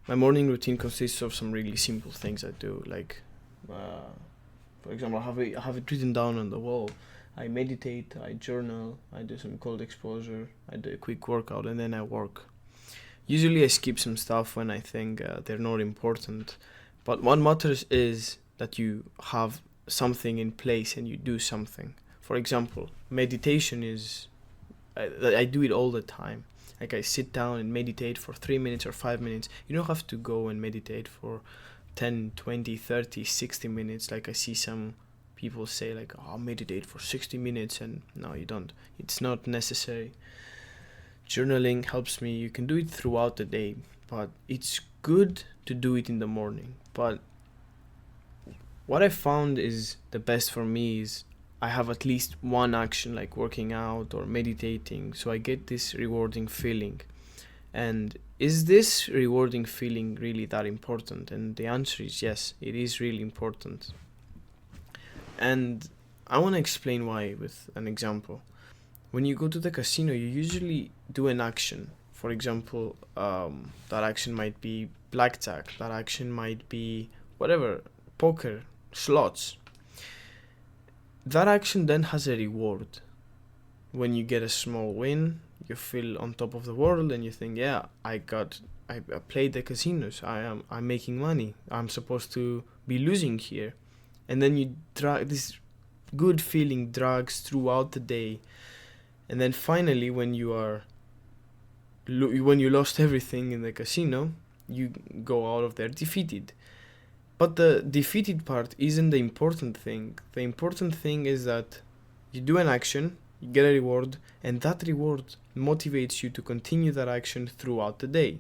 My morning routine consists of some really simple things I do, like, for example, I have it written down on the wall. I meditate, I journal, I do some cold exposure, I do a quick workout, and then I work. Usually, I skip some stuff when I think they're not important, but what matters is that you have something in place and you do something. For example, meditation is, I do it all the time. Like, I sit down and meditate for 3 minutes or 5 minutes. You don't have to go and meditate for 10, 20, 30, 60 minutes. Like, I see some people say, like, oh, I'll meditate for 60 minutes, and no, you don't. It's not necessary. Journaling helps me. You can do it throughout the day, but it's good to do it in the morning. But what I found is the best for me is I have at least one action, like working out or meditating, so I get this rewarding feeling. And is this rewarding feeling really that important? And the answer is yes, it is really important. And I want to explain why with an example. When you go to the casino, you usually do an action. For example, that action might be blackjack, that action might be whatever, poker, slots. That action then has a reward. When you get a small win, you feel on top of the world and you think, yeah, I played the casinos. I'm making money. I'm supposed to be losing here. And then you drag this good feeling drags throughout the day. And then finally, when you lost everything in the casino, you go out of there defeated. But the defeated part isn't the important thing. The important thing is that you do an action, you get a reward, and that reward motivates you to continue that action throughout the day.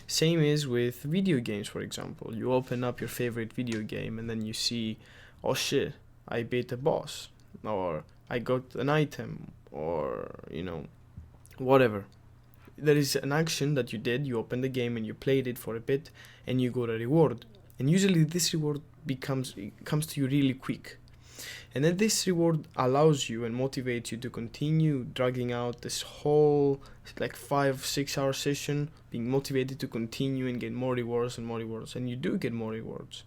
Same is with video games, for example. You open up your favorite video game and then you see, oh shit, I beat a boss, or I got an item, or, whatever. There is an action that you did, you opened the game and you played it for a bit, and you got a reward. And usually this reward comes to you really quick. And then this reward allows you and motivates you to continue dragging out this whole 5-6 hour session, being motivated to continue and get more rewards and more rewards. And you do get more rewards.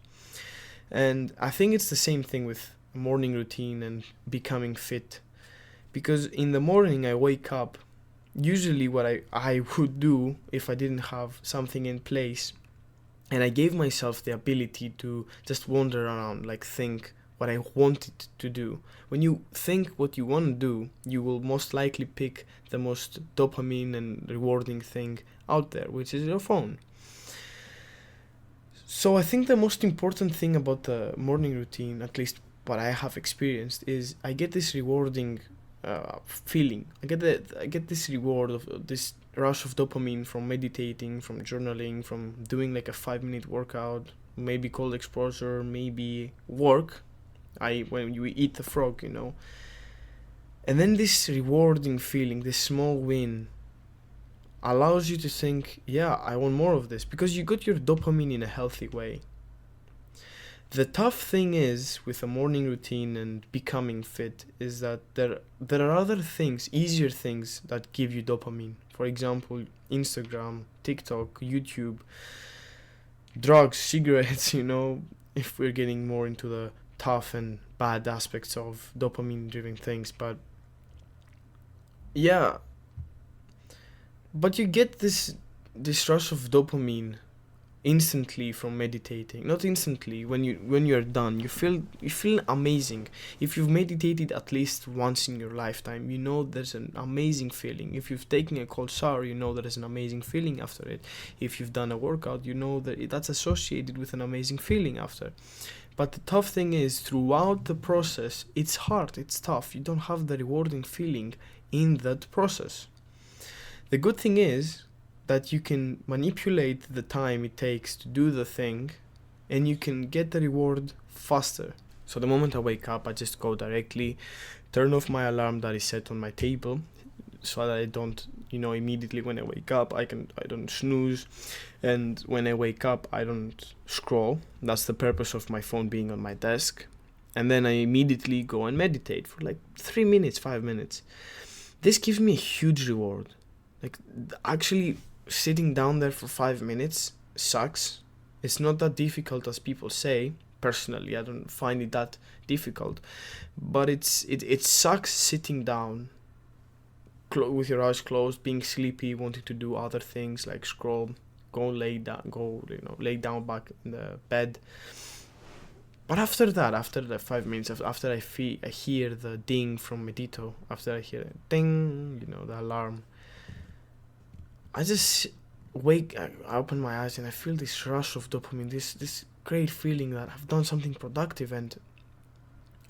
And I think it's the same thing with morning routine and becoming fit. Because in the morning I wake up, usually what I would do if I didn't have something in place, and I gave myself the ability to just wander around, think what I wanted to do. When you think what you want to do, you will most likely pick the most dopamine and rewarding thing out there, which is your phone. So I think the most important thing about the morning routine, at least what I have experienced, is I get this rewarding feeling. I get this reward of this rush of dopamine from meditating, from journaling, from doing a 5-minute workout, maybe cold exposure, maybe work. When you eat the frog, and then this rewarding feeling, this small win, allows you to think, yeah, I want more of this, because you got your dopamine in a healthy way. The tough thing is with a morning routine and becoming fit is that there are other things, easier things that give you dopamine. For example, Instagram, TikTok, YouTube, drugs, cigarettes, if we're getting more into the tough and bad aspects of dopamine driven things. But yeah, but you get this rush of dopamine instantly from meditating. Not instantly, when you're done, you feel amazing. If you've meditated at least once in your lifetime, there's an amazing feeling. If you've taken a cold shower, there's an amazing feeling after it. If you've done a workout, that's associated with an amazing feeling after. But the tough thing is, throughout the process, it's hard, it's tough. You don't have the rewarding feeling in that process. The good thing is that you can manipulate the time it takes to do the thing, and you can get the reward faster. So the moment I wake up, I just go directly, turn off my alarm that is set on my table, so that I don't, immediately when I wake up, I don't snooze, and when I wake up, I don't scroll. That's the purpose of my phone being on my desk. And then I immediately go and meditate for 3 minutes, 5 minutes. This gives me a huge reward. Actually sitting down there for 5 minutes sucks. It's not that difficult as people say. Personally, I don't find it that difficult, but it sucks sitting down with your eyes closed, being sleepy, wanting to do other things like scroll, lay down back in the bed. But after that, after the 5 minutes, after I hear the ding from Medito, after I hear ding, the alarm, I just I open my eyes and I feel this rush of dopamine, this great feeling that I've done something productive and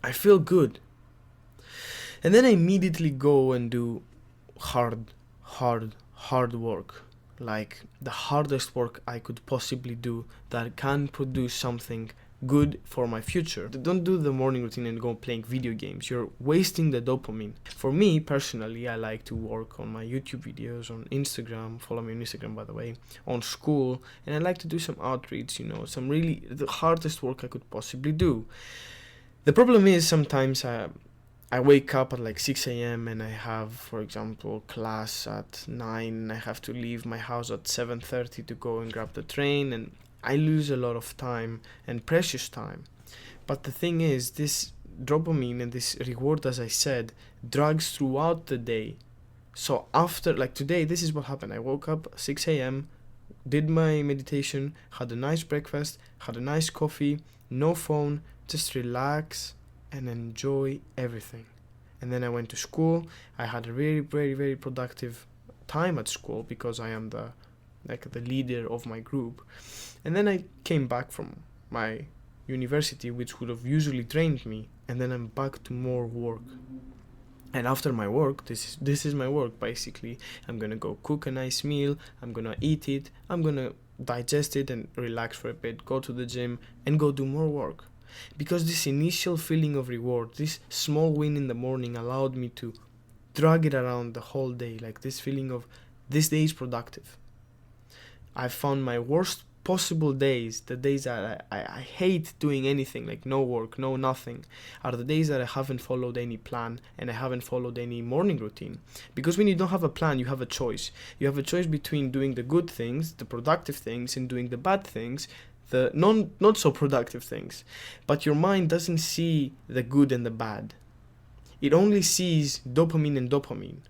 I feel good. And then I immediately go and do hard work, like the hardest work I could possibly do that can produce something good for my future. Don't do the morning routine and go playing video games. You're wasting the dopamine. For me personally, I like to work on my YouTube videos, on Instagram, follow me on Instagram by the way, on school, and I like to do some outreach, some really the hardest work I could possibly do. The problem is sometimes I wake up at like 6 a.m. and I have, for example, class at 9 and I have to leave my house at 7:30 to go and grab the train, and I lose a lot of time and precious time. But the thing is, this dopamine and this reward, as I said, drags throughout the day. So after, like today, this is what happened. I woke up 6 a.m., did my meditation, had a nice breakfast, had a nice coffee, no phone, just relax and enjoy everything. And then I went to school. I had a very, very, very productive time at school because I am the leader of my group. And then I came back from my university, which would have usually drained me, and then I'm back to more work. And after my work, this is my work basically. I'm gonna go cook a nice meal, I'm gonna eat it, I'm gonna digest it and relax for a bit, go to the gym and go do more work. Because this initial feeling of reward, this small win in the morning allowed me to drag it around the whole day, like this feeling of this day is productive. I found my worst possible days, the days that I hate doing anything, like no work, no nothing, are the days that I haven't followed any plan and I haven't followed any morning routine. Because when you don't have a plan, you have a choice. You have a choice between doing the good things, the productive things, and doing the bad things, the not so productive things. But your mind doesn't see the good and the bad. It only sees dopamine and dopamine.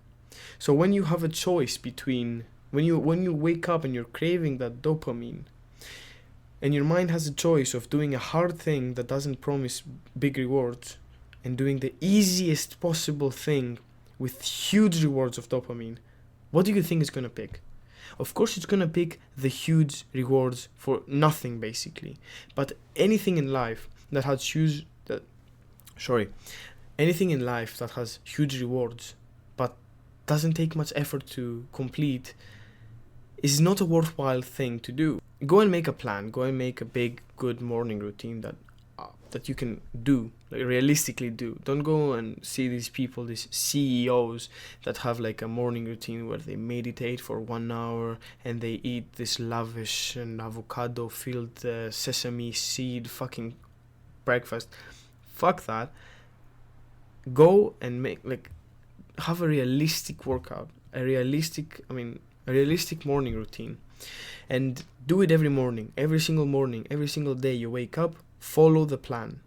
So when you have a choice between when you wake up and you're craving that dopamine, and your mind has a choice of doing a hard thing that doesn't promise big rewards and doing the easiest possible thing with huge rewards of dopamine, what do you think it's going to pick? Of course it's going to pick the huge rewards for nothing basically. But anything in life that has huge rewards but doesn't take much effort to complete is not a worthwhile thing to do. Go and make a plan. Go and make a big, good morning routine that you can do, like realistically do. Don't go and see these people, these CEOs that have like a morning routine where they meditate for 1 hour and they eat this lavish and avocado-filled sesame seed fucking breakfast. Fuck that. Go and have a realistic workout, a realistic morning routine, and do it every morning, every single morning, every single day you wake up. Follow the plan,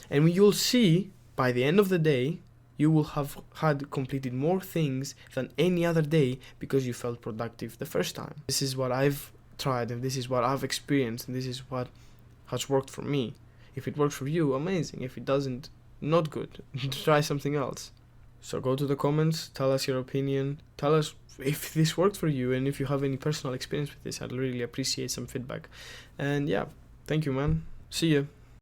and you'll see by the end of the day you will have had completed more things than any other day because you felt productive the first time. This is what I've tried and this is what I've experienced and this is what has worked for me. If it works for you, amazing. If it doesn't, not good. Try something else. So go to the comments, tell us your opinion, tell us if this worked for you, and if you have any personal experience with this. I'd really appreciate some feedback. And yeah, thank you, man. See ya.